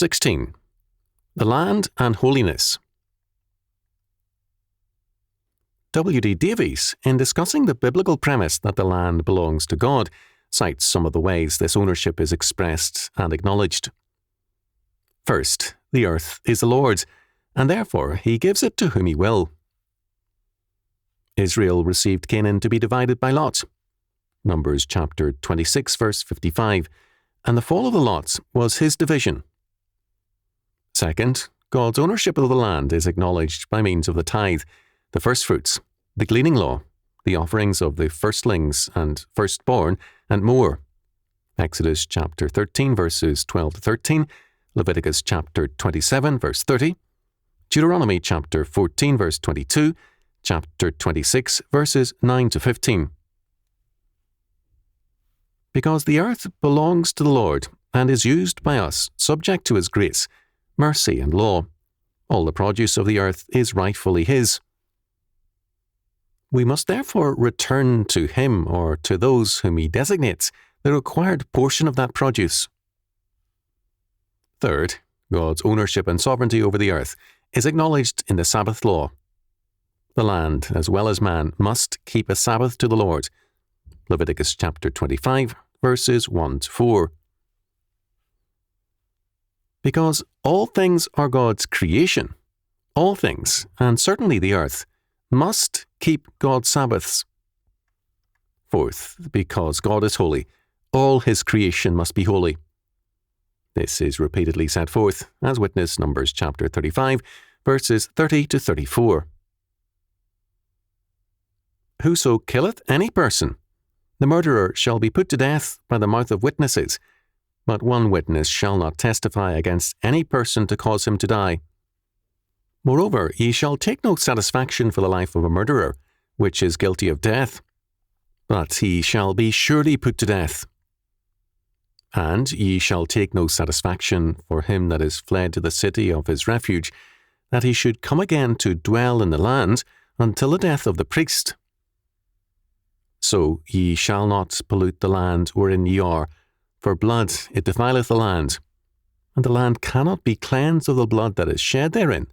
16. The Land and Holiness. W.D. Davies, in discussing the biblical premise that the land belongs to God, cites some of the ways this ownership is expressed and acknowledged. First, the earth is the Lord's, and therefore he gives it to whom he will. Israel received Canaan to be divided by lot. Numbers chapter 26, verse 55, and the fall of the lots was his division. Second, God's ownership of the land is acknowledged by means of the tithe, the firstfruits, the gleaning law, the offerings of the firstlings and firstborn, and more. Exodus chapter 13, verses 12 to 13, Leviticus chapter 27, verse 30, Deuteronomy chapter 14, verse 22, chapter 26, verses 9 to 15. Because the earth belongs to the Lord and is used by us subject to his grace, mercy, and law, all the produce of the earth is rightfully his. We must therefore return to him or to those whom he designates the required portion of that produce. Third, God's ownership and sovereignty over the earth is acknowledged in the Sabbath law. The land, as well as man, must keep a Sabbath to the Lord. Leviticus chapter 25, verses 1 to 4. Because all things are God's creation, all things, and certainly the earth, must keep God's Sabbaths. Fourth, because God is holy, all his creation must be holy. This is repeatedly set forth, as witness Numbers chapter 35, verses 30 to 34. Whoso killeth any person, the murderer shall be put to death by the mouth of witnesses, but one witness shall not testify against any person to cause him to die. Moreover, ye shall take no satisfaction for the life of a murderer, which is guilty of death, but he shall be surely put to death. And ye shall take no satisfaction for him that is fled to the city of his refuge, that he should come again to dwell in the land until the death of the priest. So ye shall not pollute the land wherein ye are, for blood it defileth the land, and the land cannot be cleansed of the blood that is shed therein,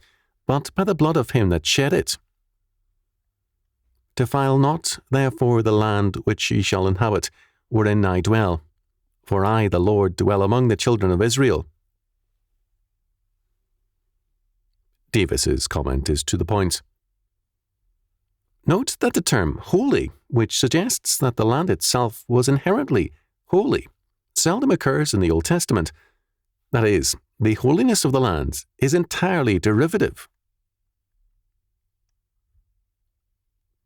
but by the blood of him that shed it. Defile not, therefore, the land which ye shall inhabit, wherein I dwell, for I, the Lord, dwell among the children of Israel. Davis's comment is to the point. Note that the term holy, which suggests that the land itself was inherently holy, seldom occurs in the Old Testament. That is, the holiness of the land is entirely derivative.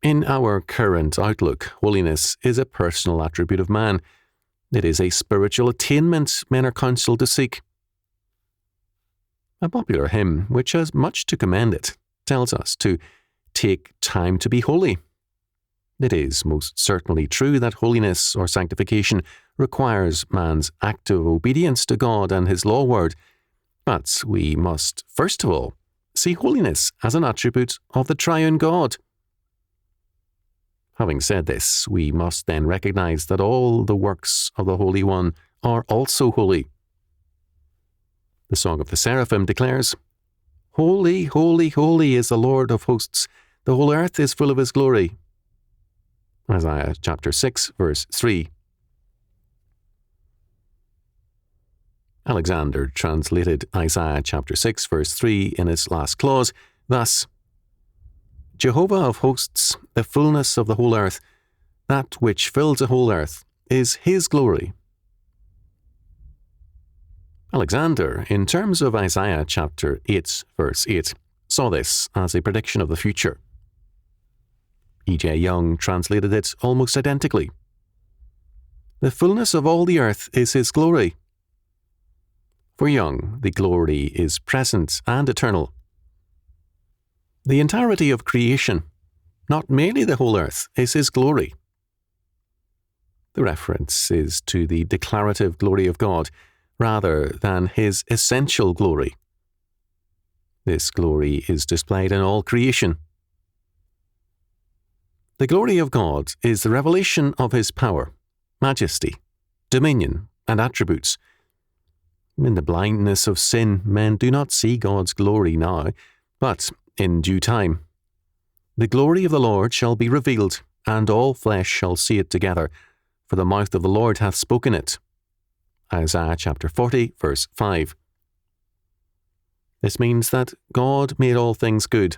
In our current outlook, holiness is a personal attribute of man. It is a spiritual attainment men are counseled to seek. A popular hymn, which has much to commend it, tells us to take time to be holy. It is most certainly true that holiness or sanctification requires man's active obedience to God and his law word, but we must, first of all, see holiness as an attribute of the triune God. Having said this, we must then recognize that all the works of the Holy One are also holy. The Song of the Seraphim declares, Holy, holy, holy is the Lord of hosts. The whole earth is full of his glory. Isaiah chapter 6, verse 3. Alexander translated Isaiah chapter 6, verse 3 in its last clause thus, Jehovah of hosts, the fullness of the whole earth, that which fills the whole earth, is his glory. Alexander, in terms of Isaiah chapter 8, verse 8, saw this as a prediction of the future. E.J. Young translated it almost identically. The fullness of all the earth is his glory. For Young, the glory is present and eternal. The entirety of creation, not merely the whole earth, is his glory. The reference is to the declarative glory of God rather than his essential glory. This glory is displayed in all creation. The glory of God is the revelation of his power, majesty, dominion, and attributes. In the blindness of sin, men do not see God's glory now, but in due time. The glory of the Lord shall be revealed, and all flesh shall see it together, for the mouth of the Lord hath spoken it. Isaiah chapter 40, verse 5. This means that God made all things good.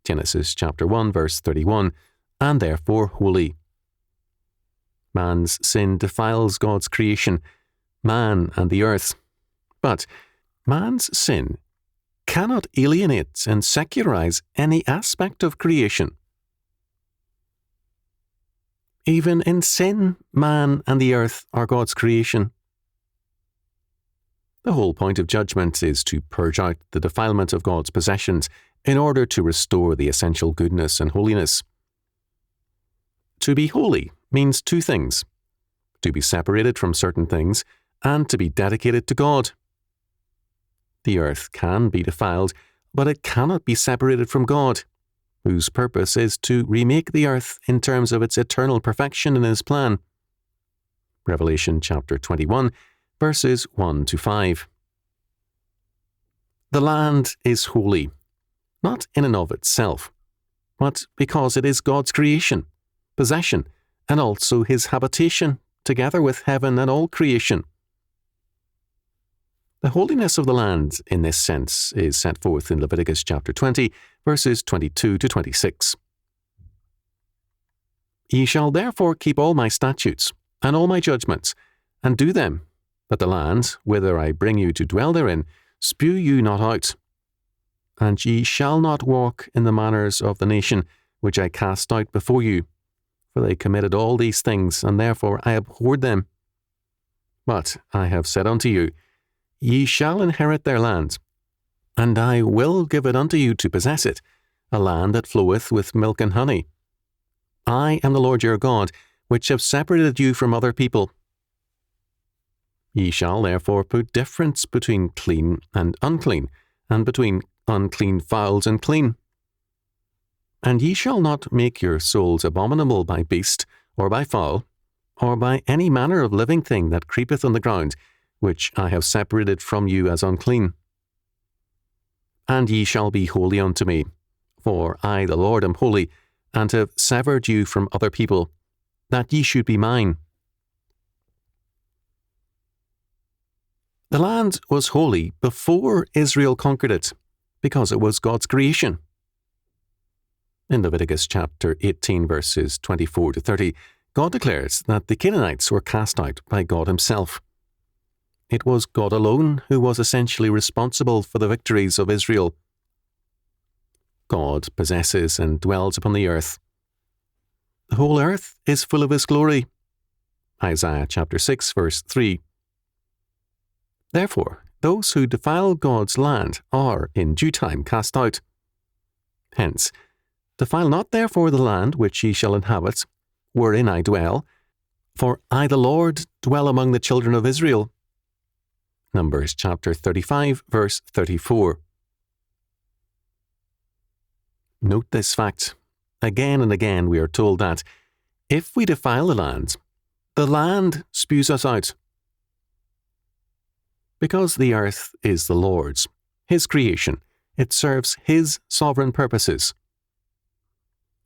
Genesis chapter 1, verse 31, and therefore holy. Man's sin defiles God's creation, man and the earth. But man's sin cannot alienate and secularize any aspect of creation. Even in sin, man and the earth are God's creation. The whole point of judgment is to purge out the defilement of God's possessions in order to restore the essential goodness and holiness. To be holy means two things: to be separated from certain things and to be dedicated to God. The earth can be defiled, but it cannot be separated from God, whose purpose is to remake the earth in terms of its eternal perfection in His plan. Revelation chapter 21, verses 1 to 5. The land is holy, not in and of itself, but because it is God's creation, possession, and also His habitation, together with heaven and all creation. The holiness of the land, in this sense, is set forth in Leviticus chapter 20, verses 22 to 26. Ye shall therefore keep all my statutes, and all my judgments, and do them, that the land, whither I bring you to dwell therein, spew you not out. And ye shall not walk in the manners of the nation which I cast out before you, for they committed all these things, and therefore I abhorred them. But I have said unto you, Ye shall inherit their land, and I will give it unto you to possess it, a land that floweth with milk and honey. I am the Lord your God, which have separated you from other people. Ye shall therefore put difference between clean and unclean, and between unclean fowls and clean. And ye shall not make your souls abominable by beast, or by fowl, or by any manner of living thing that creepeth on the ground, which I have separated from you as unclean. And ye shall be holy unto me, for I the Lord am holy, and have severed you from other people, that ye should be mine. The land was holy before Israel conquered it, because it was God's creation. In Leviticus chapter 18, verses 24 to 30, God declares that the Canaanites were cast out by God Himself. It was God alone who was essentially responsible for the victories of Israel. God possesses and dwells upon the earth. The whole earth is full of His glory. Isaiah chapter 6, verse 3. Therefore, those who defile God's land are in due time cast out. Hence, defile not therefore the land which ye shall inhabit, wherein I dwell, for I the Lord dwell among the children of Israel. Numbers chapter 35, verse 34. Note this fact. Again and again we are told that, if we defile the land spews us out. Because the earth is the Lord's, His creation, it serves His sovereign purposes.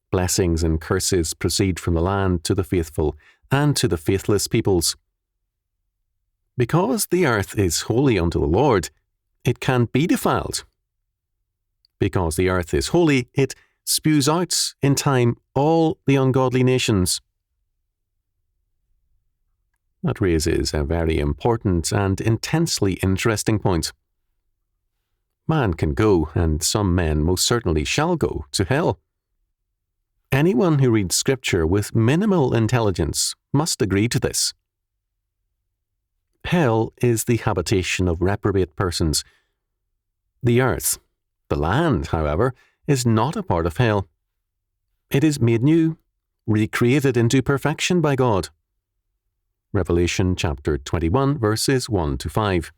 Blessings and curses proceed from the land to the faithful and to the faithless peoples. Because the earth is holy unto the Lord, it can be defiled. Because the earth is holy, it spews out in time all the ungodly nations. That raises a very important and intensely interesting point. Man can go, and some men most certainly shall go, to hell. Anyone who reads Scripture with minimal intelligence must agree to this. Hell is the habitation of reprobate persons. The earth, the land, however, is not a part of hell. It is made new, recreated into perfection by God. Revelation chapter 21, verses 1 to 5.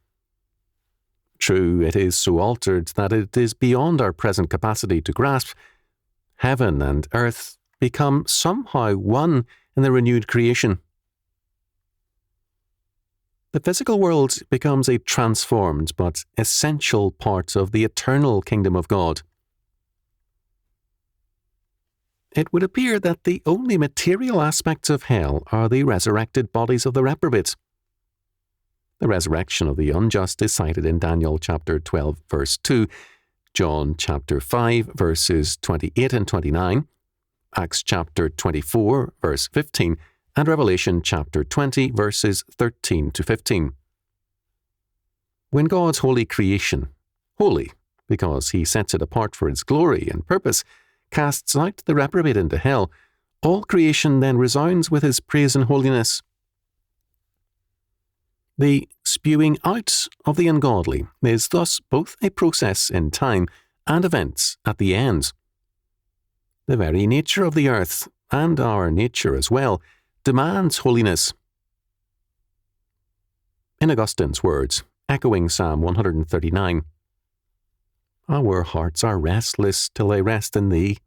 True, it is so altered that it is beyond our present capacity to grasp. Heaven and earth become somehow one in the renewed creation. the physical world becomes a transformed but essential part of the eternal kingdom of God. It would appear that the only material aspects of hell are the resurrected bodies of the reprobate. The resurrection of the unjust is cited in Daniel chapter 12, verse 2, John chapter 5, verses 28 and 29, Acts chapter 24, verse 15, and Revelation chapter 20, verses 13 to 15. When God's holy creation, holy because he sets it apart for its glory and purpose, casts out the reprobate into hell, all creation then resounds with his praise and holiness. The spewing out of the ungodly is thus both a process in time and events at the end. The very nature of the earth, and our nature as well, demands holiness. In Augustine's words, echoing Psalm 139, "Our hearts are restless till they rest in thee."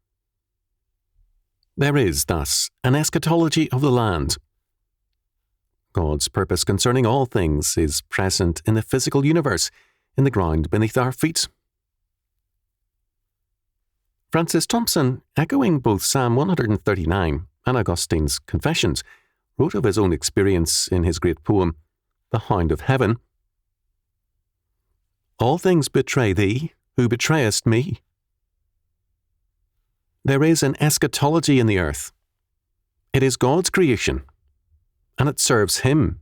There is thus an eschatology of the land. God's purpose concerning all things is present in the physical universe, in the ground beneath our feet. Francis Thompson, echoing both Psalm 139 and Augustine's Confessions, wrote of his own experience in his great poem, The Hound of Heaven. "All things betray thee, who betrayest me." There is an eschatology in the earth. It is God's creation, and it serves him